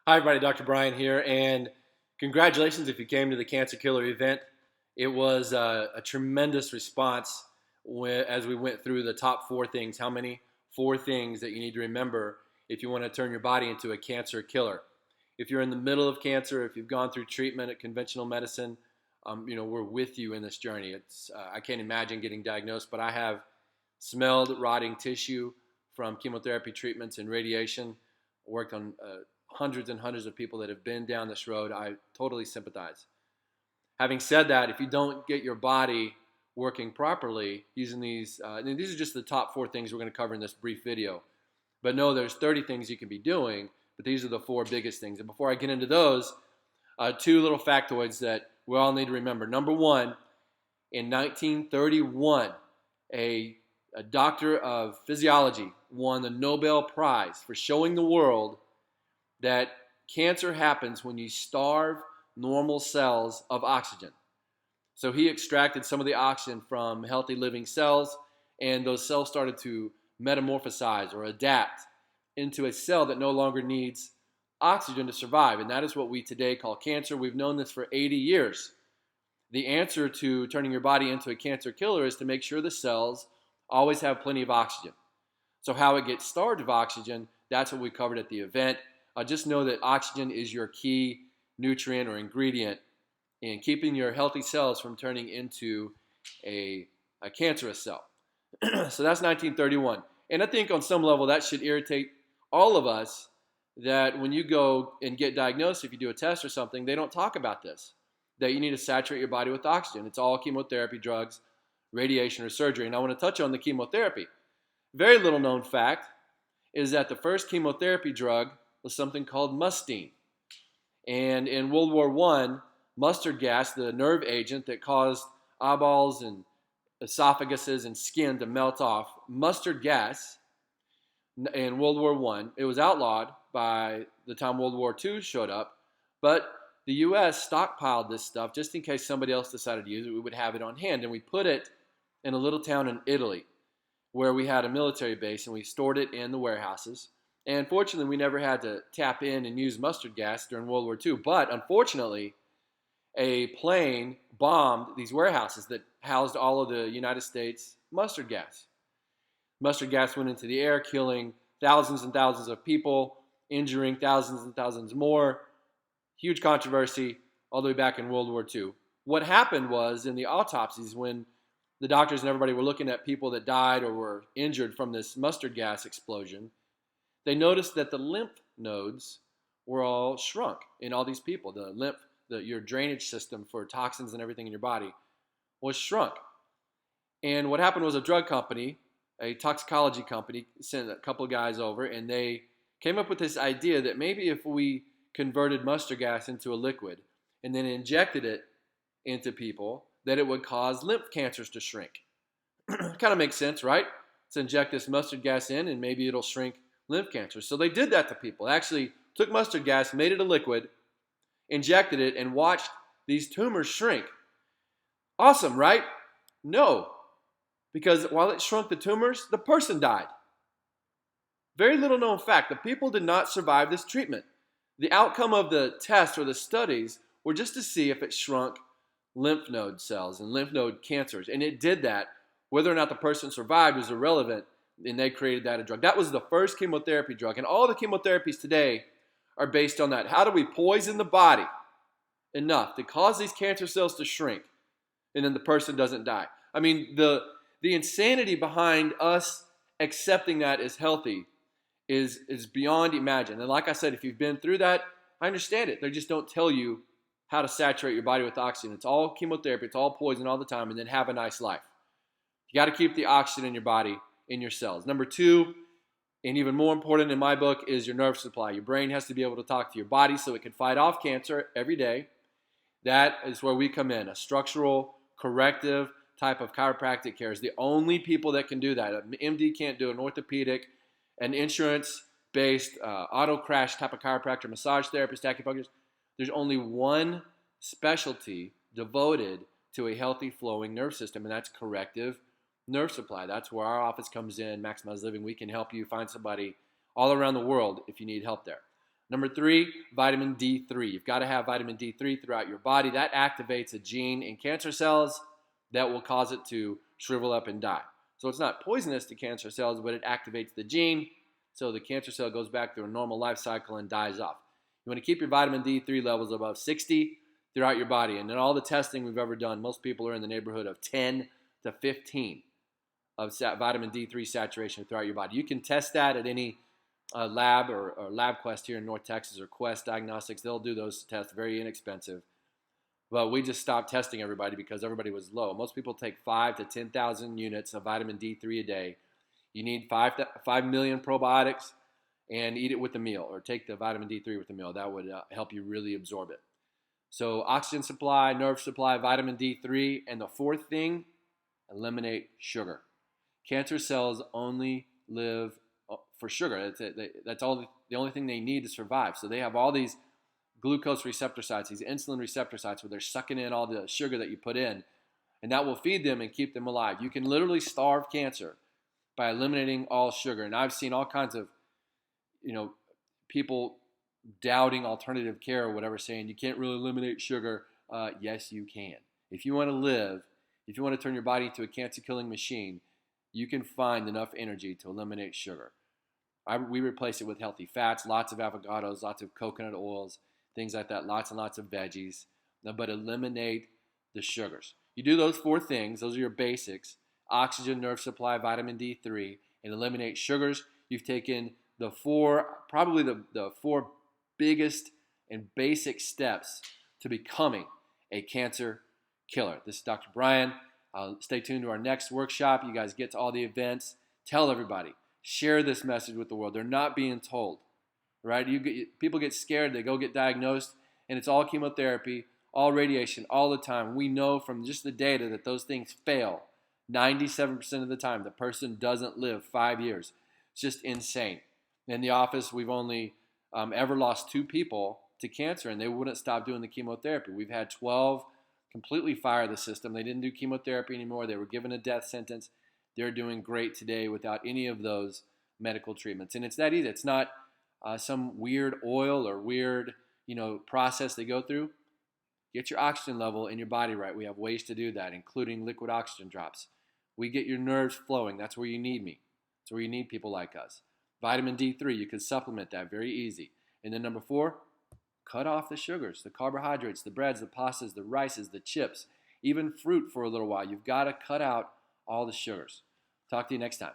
Hi, everybody. Dr. Brian here, and congratulations if you came to the Cancer Killer event. It was a tremendous response as we went through the top four things. How many? Four things that you need to remember if you want to turn your body into a cancer killer. If you're in the middle of cancer, if you've gone through treatment at conventional medicine, we're with you in this journey. I can't imagine getting diagnosed, but I have smelled rotting tissue from chemotherapy treatments and radiation. Worked on hundreds and hundreds of people that have been down this road. I totally sympathize. Having said that, if you don't get your body working properly using these are just the top four things we're going to cover in this brief video. But no, there's 30 things you can be doing, but these are the four biggest things. And before I get into those, two little factoids that we all need to remember. Number one, in 1931, a doctor of physiology won the Nobel Prize for showing the world that cancer happens when you starve normal cells of oxygen. So he extracted some of the oxygen from healthy living cells, and those cells started to metamorphosize or adapt into a cell that no longer needs oxygen to survive. And that is what we today call cancer. We've known this for 80 years. The answer to turning your body into a cancer killer is to make sure the cells always have plenty of oxygen. So how it gets starved of oxygen, that's what we covered at the event. Just know that oxygen is your key nutrient or ingredient in keeping your healthy cells from turning into a cancerous cell. So that's 1931. And I think on some level that should irritate all of us, that when you go and get diagnosed, if you do a test or something, they don't talk about this, that you need to saturate your body with oxygen. It's all chemotherapy, drugs, radiation, or surgery. And I want to touch on the chemotherapy. Very little known fact is that the first chemotherapy drug was something called mustine. And in World War I, mustard gas, the nerve agent that caused eyeballs and esophaguses and skin to melt off, mustard gas in World War I, it was outlawed by the time World War II showed up, but the U.S. stockpiled this stuff just in case somebody else decided to use it. We would have it on hand, and we put it in a little town in Italy where we had a military base, and we stored it in the warehouses. And fortunately, we never had to tap in and use mustard gas during World War II. But unfortunately, a plane bombed these warehouses that housed all of the United States mustard gas. Mustard gas went into the air, killing thousands and thousands of people, injuring thousands and thousands more. Huge controversy all the way back in World War II. What happened was, in the autopsies, when the doctors and everybody were looking at people that died or were injured from this mustard gas explosion, they noticed that the lymph nodes were all shrunk in all these people. Your drainage system for toxins and everything in your body was shrunk. And what happened was a drug company, a toxicology company, sent a couple of guys over, and they came up with this idea that maybe if we converted mustard gas into a liquid and then injected it into people, that it would cause lymph cancers to shrink. Kind of makes sense, right? Let's inject this mustard gas in and maybe it'll shrink lymph cancer. So they did that to people. They actually took mustard gas, made it a liquid, injected it, and watched these tumors shrink. Awesome, right? No, because while it shrunk the tumors, the person died. Very little known fact. The people did not survive this treatment. The outcome of the test or the studies were just to see if it shrunk lymph node cells and lymph node cancers. And it did that. Whether or not the person survived was irrelevant, and they created that a drug. That was the first chemotherapy drug. And all the chemotherapies today are based on that. How do we poison the body enough to cause these cancer cells to shrink, and then the person doesn't die? I mean, the insanity behind us accepting that as healthy is beyond imagine. And like I said, if you've been through that, I understand it. They just don't tell you how to saturate your body with oxygen. It's all chemotherapy. It's all poison all the time, and then have a nice life. You got to keep the oxygen in your body, in your cells. Number two, and even more important in my book, is your nerve supply. Your brain has to be able to talk to your body so it can fight off cancer every day. That is where we come in. A structural, corrective type of chiropractic care is the only people that can do that. An MD can't do it. An orthopedic, an insurance-based auto crash type of chiropractor, massage therapist, acupuncturist. There's only one specialty devoted to a healthy flowing nerve system, and that's corrective nerve supply. That's where our office comes in, Maximize Living. We can help you find somebody all around the world if you need help there. Number 3, vitamin D3. You've got to have vitamin D3 throughout your body. That activates a gene in cancer cells that will cause it to shrivel up and die. So it's not poisonous to cancer cells, but it activates the gene, so the cancer cell goes back through a normal life cycle and dies off. You want to keep your vitamin D3 levels above 60 throughout your body. And in all the testing we've ever done, most people are in the neighborhood of 10 to 15 of vitamin D3 saturation throughout your body. You can test that at any lab or LabQuest here in North Texas, or Quest Diagnostics. They'll do those tests, very inexpensive. But we just stopped testing everybody because everybody was low. Most people take 5 to 10,000 units of vitamin D3 a day. You need 5 million probiotics, and eat it with a meal, or take the vitamin D3 with a meal. That would help you really absorb it. So oxygen supply, nerve supply, vitamin D3, and the fourth thing, eliminate sugar. Cancer cells only live for sugar. That's all. The only thing they need to survive. So they have all these glucose receptor sites, these insulin receptor sites, where they're sucking in all the sugar that you put in, and that will feed them and keep them alive. You can literally starve cancer by eliminating all sugar. And I've seen all kinds of, people doubting alternative care or whatever, saying you can't really eliminate sugar. Yes, you can. If you want to live, if you want to turn your body into a cancer-killing machine, you can find enough energy to eliminate sugar. We replace it with healthy fats, lots of avocados, lots of coconut oils, things like that, lots and lots of veggies, but eliminate the sugars. You do those 4 things, those are your basics: oxygen, nerve supply, vitamin D3, and eliminate sugars. You've taken the 4 biggest and basic steps to becoming a cancer killer. This is Dr. Brian. Stay tuned to our next workshop. You guys get to all the events. Tell everybody. Share this message with the world. They're not being told, right? People get scared. They go get diagnosed, and it's all chemotherapy, all radiation, all the time. We know from just the data that those things fail 97% of the time. The person doesn't live 5 years. It's just insane. In the office, we've only ever lost 2 people to cancer, and they wouldn't stop doing the chemotherapy. We've had 12 completely fire the system. They didn't do chemotherapy anymore. They were given a death sentence. They're doing great today without any of those medical treatments. And it's that easy. It's not some weird oil or weird, process they go through. Get your oxygen level in your body right. We have ways to do that, including liquid oxygen drops. We get your nerves flowing. That's where you need me. That's where you need people like us. Vitamin D3, you can supplement that, very easy. And then number 4, cut off the sugars, the carbohydrates, the breads, the pastas, the rices, the chips, even fruit for a little while. You've got to cut out all the sugars. Talk to you next time.